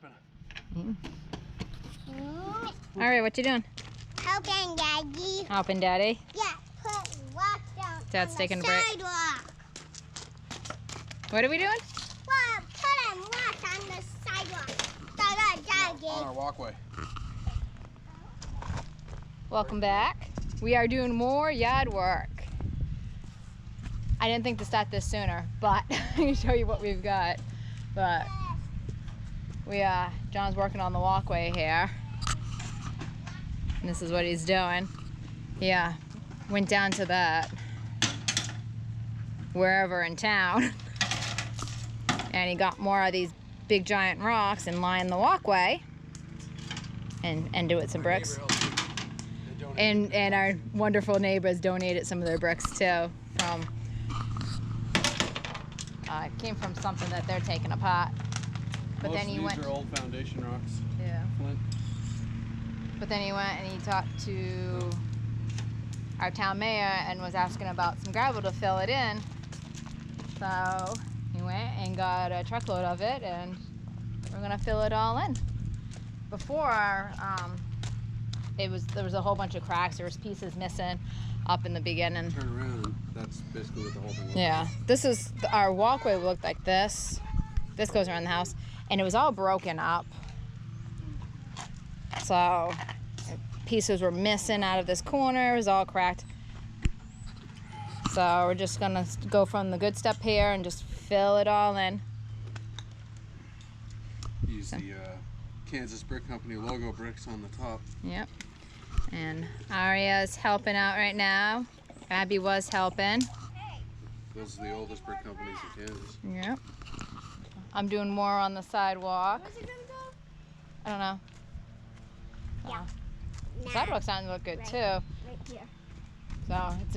happening? All right, what you doing? Helping Daddy. Helping Daddy? Yeah, put rocks down Dad's on taking the a break. sidewalk. What are we doing? Well, putting rocks on the sidewalk. On our walkway. Welcome back. We are doing more yard work. I didn't think to start this sooner, but I can show you what we've got. But John's working on the walkway here. And this is what he's doing. Yeah, went down to that wherever in town. And he got more of these big giant rocks and lined the walkway and do it some bricks. And our wonderful neighbors donated some of their bricks too from it came from something that they're taking apart. But then he went. These are old foundation rocks. Yeah. Flint. But then he went and he talked to our town mayor and was asking about some gravel to fill it in. So he went and got a truckload of it, and we're gonna fill it all in. Before, there was a whole bunch of cracks. There was pieces missing up in the beginning. Turn around, and that's basically what the whole thing looks Yeah, this is our walkway looked like this. This goes around the house, and it was all broken up. So pieces were missing out of this corner. It was all cracked. So we're just gonna go from the good step here and just fill it all in. Use the Kansas Brick Company logo bricks on the top. Yep. And Aria's helping out right now. Abby was helping. Those are the oldest brick companies in Kansas. Yep. I'm doing more on the sidewalk. Where's it gonna go? I don't know. Yeah. The sidewalk sounds look good too. Right here. So it's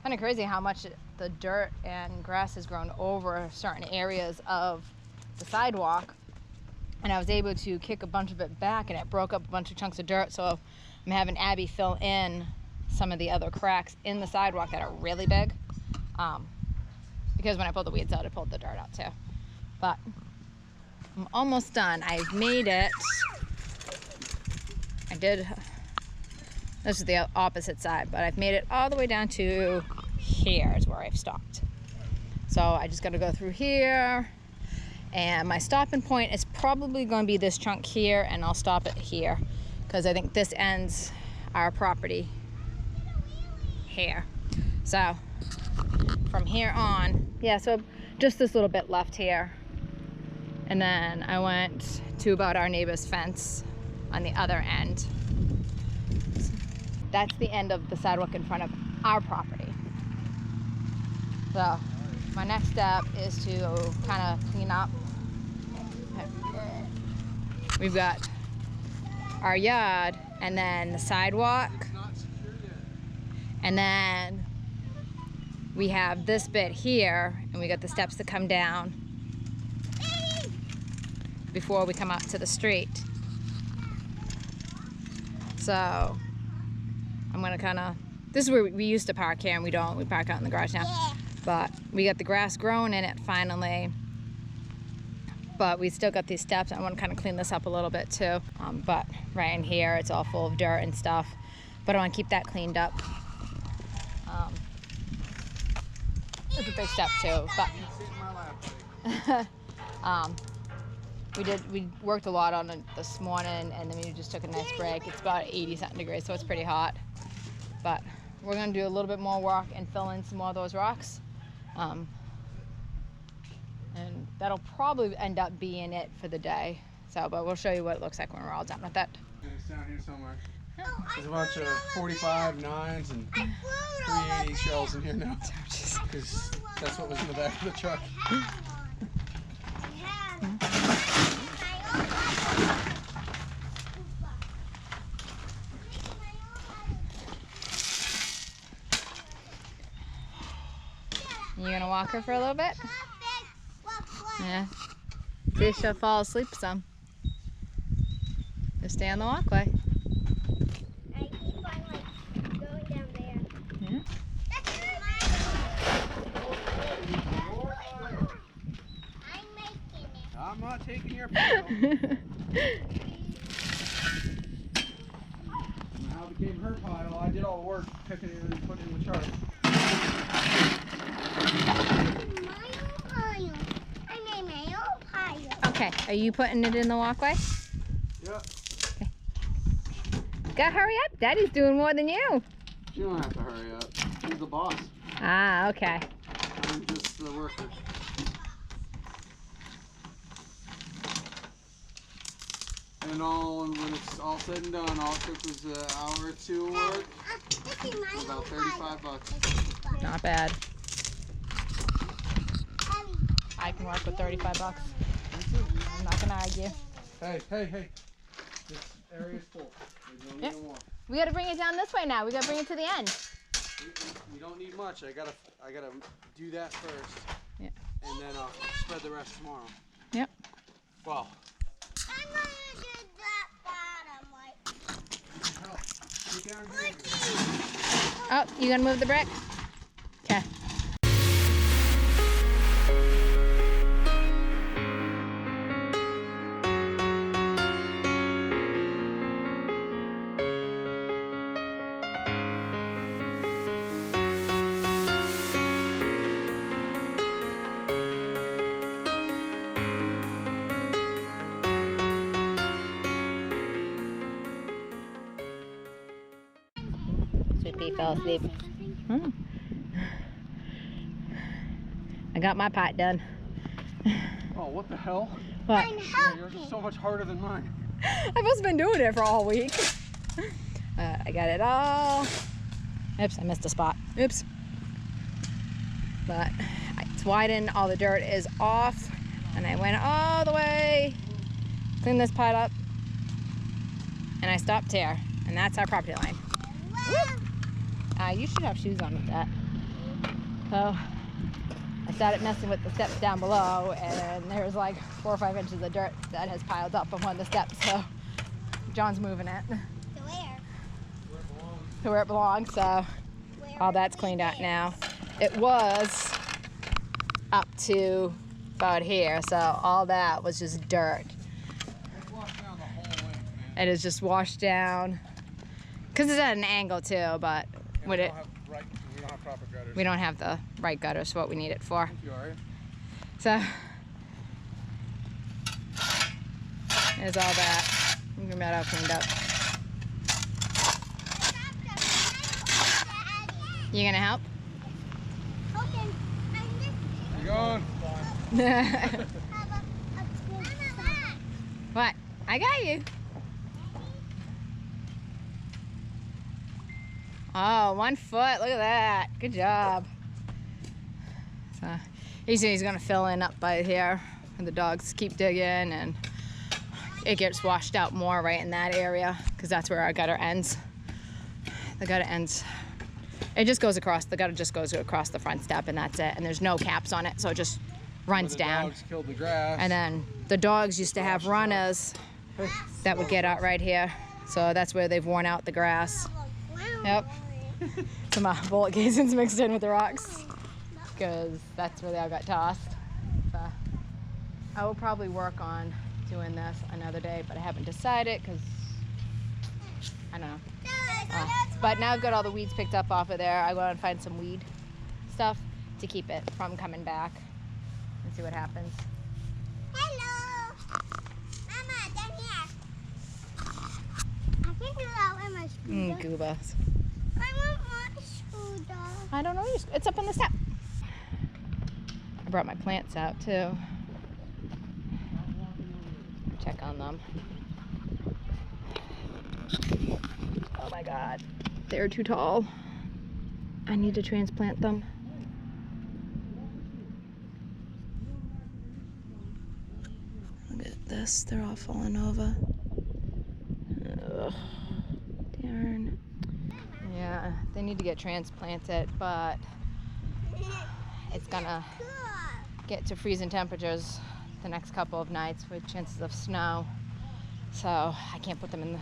kind of crazy how much the dirt and grass has grown over certain areas of the sidewalk. And I was able to kick a bunch of it back, and it broke up a bunch of chunks of dirt. So I'm having Abby fill in some of the other cracks in the sidewalk that are really big. Because when I pulled the weeds out, I pulled the dirt out too. But I'm almost done. I've made it. This is the opposite side, but I've made it all the way down to here is where I've stopped. So I just got to go through here, and my stopping point is probably going to be this chunk here, and I'll stop it here because I think this ends our property here. So from here on, yeah, so just this little bit left here, and then I went to about our neighbor's fence on the other end. That's the end of the sidewalk in front of our property. So my next step is to kind of clean up. We've got our yard, and then the sidewalk, and then we have this bit here, and we got the steps that come down before we come out to the street. So I'm gonna kind of, this is where we used to park here, and we park out in the garage now. Yeah. But we got the grass growing in it finally. But we still got these steps. I want to kind of clean this up a little bit too. But right in here, it's all full of dirt and stuff. But I want to keep that cleaned up. It's a big step too. But we worked a lot on it this morning, and then we just took a nice break. It's about 80-something degrees, so it's pretty hot. But we're gonna do a little bit more work and fill in some more of those rocks. And that'll probably end up being it for the day. So, but we'll show you what it looks like when we're all done with that. It's down here somewhere. There's a bunch of 45 9s and 380 shells in here now. Because that's what was in the back of the truck. You gonna walk her for a little bit? Yeah. See if she'll fall asleep some. Just stay on the walkway. I keep on like going down there. Yeah. I'm making it. I'm not taking your pile. How it became her pile, I did all the work picking it and putting it in the chart. I made my own pile. Okay, are you putting it in the walkway? Yep. Okay. Gotta hurry up. Daddy's doing more than you. You don't have to hurry up. He's the boss. Ah, okay. I'm just the worker. And when it's all said and done, all it took was an hour or two of work. About $35. Not bad. I can work with 35 bucks. I'm not gonna argue. Hey, hey, hey. This area's full. We don't need no more. We gotta bring it down this way now. We gotta bring it to the end. We don't need much. I gotta do that first. Yeah. And then I'll spread the rest tomorrow. Yep. Well. I'm gonna do that bottom, Get down here. Oh, you gonna move the brick? Okay. Sweet pea fell asleep. Hmm. I got my pot done. Oh, what the hell? What? Yeah, yours is so much harder than mine. I've also been doing it for all week. I got it all. Oops, I missed a spot. Oops. But it's widened, all the dirt is off, and I went all the way, cleaned this pot up, and I stopped here, and that's our property line. You should have shoes on with that. So I started messing with the steps down below, and there's like 4 or 5 inches of dirt that has piled up on one of the steps. So John's moving it To where? to where it belongs. So all that's cleaned out now. It was up to about here, so all that was just dirt. It's washed down the whole length, man. It is just washed down because it's at an angle too, but And with we it, don't have proper gutters. we don't have the right gutters for what we need it for. You alright? So there's all that. We can get that all cleaned up. You gonna help? Okay, You going? What? I got you. Oh, 1 foot. Look at that. Good job. So he's gonna fill in up by here, and the dogs keep digging, and it gets washed out more right in that area because that's where our gutter ends. The gutter ends. It just goes across. The gutter just goes across the front step, and that's it. And there's no caps on it, so it just runs down. The dogs killed the grass. And then the dogs used to have runners that would get out right here. So that's where they've worn out the grass. Yep. Some bullet casings mixed in with the rocks because that's where they all got tossed. So I will probably work on doing this another day, but I haven't decided because I don't know. But now I've got all the weeds picked up off of there. I go out and find some weed stuff to keep it from coming back and see what happens. Hello. Mama, down here. I can do that with my scooter. Goobas. I want my scooter. I don't know. It's up on the step. I brought my plants out too. Check on them. Oh my God. They're too tall. I need to transplant them. Look at this. They're all falling over. Ugh. Darn. Yeah, they need to get transplanted, but it's gonna get to freezing temperatures the next couple of nights with chances of snow. So I can't put them in the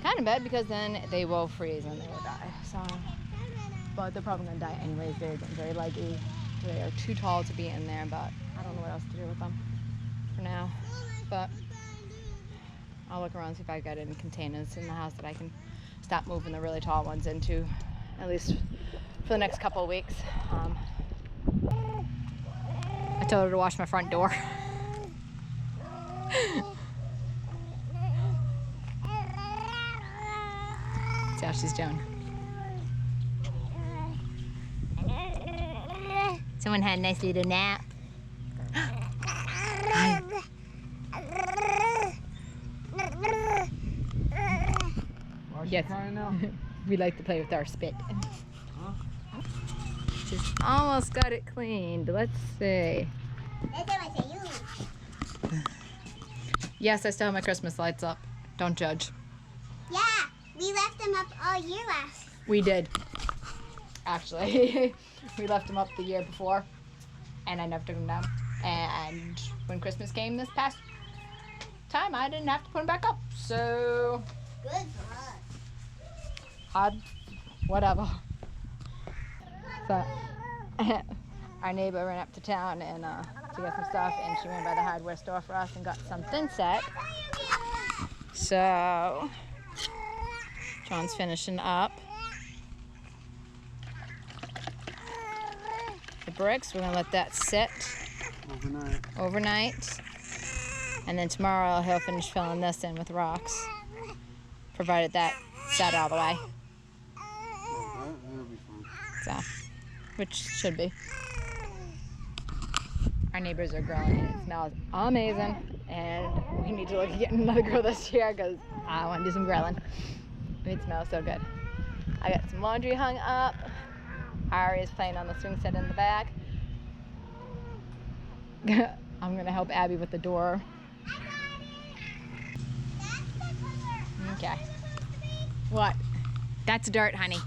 kind of bed because then they will freeze and they will die. So, but they're probably gonna die anyways. They're very likely. They are too tall to be in there, but I don't know what else to do with them. for now. But I'll look around, see if I got any containers in the house that I can stop moving the really tall ones into, at least for the next couple of weeks. I told her to wash my front door. See how she's doing. Someone had a nice little nap. Hi. Why is she Yes. crying now? We like to play with our spit. Huh? Just almost got it cleaned. Let's see. That's what I say you. Yes, I still have my Christmas lights up. Don't judge. Yeah, we left them up all year last. We did. Actually, we left them up the year before, and I never took them down. And when Christmas came this past time, I didn't have to put them back up. So, Good for us. whatever. So, our neighbor ran up to town and to get some stuff, and she went by the hardware store for us and got something set. So, John's finishing up the bricks. We're gonna let that sit overnight, and then tomorrow he'll finish filling this in with rocks, provided that set all the way. That'll be fun. So, which should be. Our neighbors are grilling and it smells amazing, and we need to look at getting another grill this year because I want to do some grilling. It smells so good. I got some laundry hung up. Ari is playing on the swing set in the back. I'm going to help Abby with the door. Okay. What? That's dirt, honey.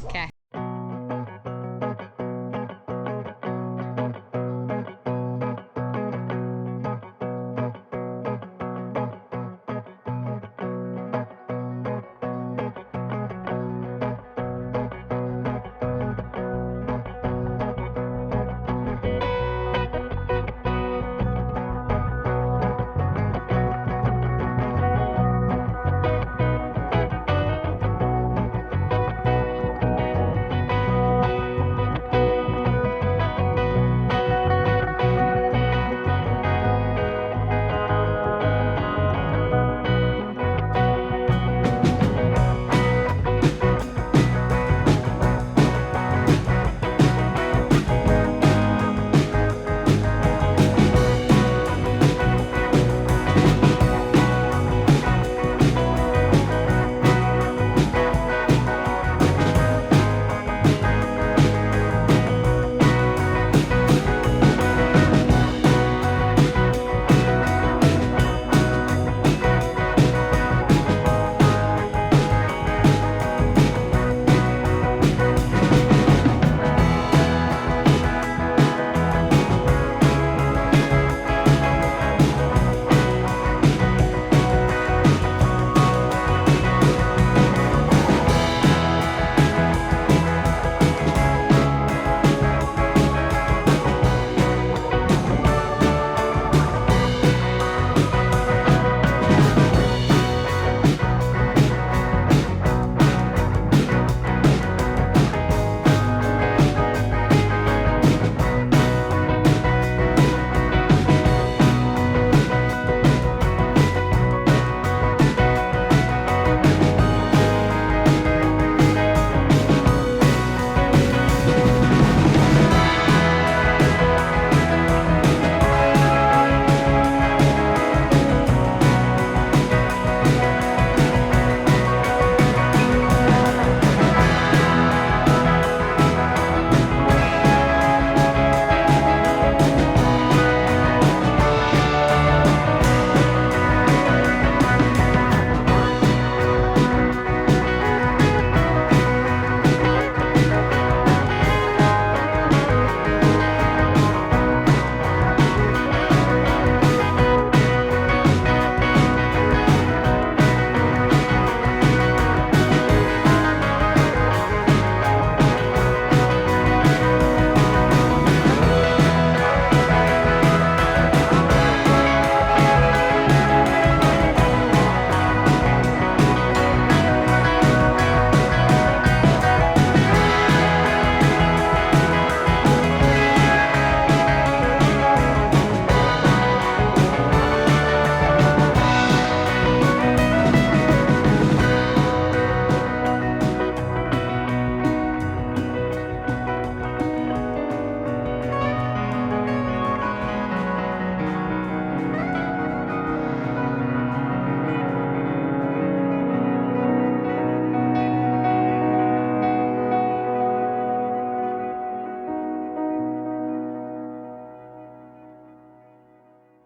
Okay.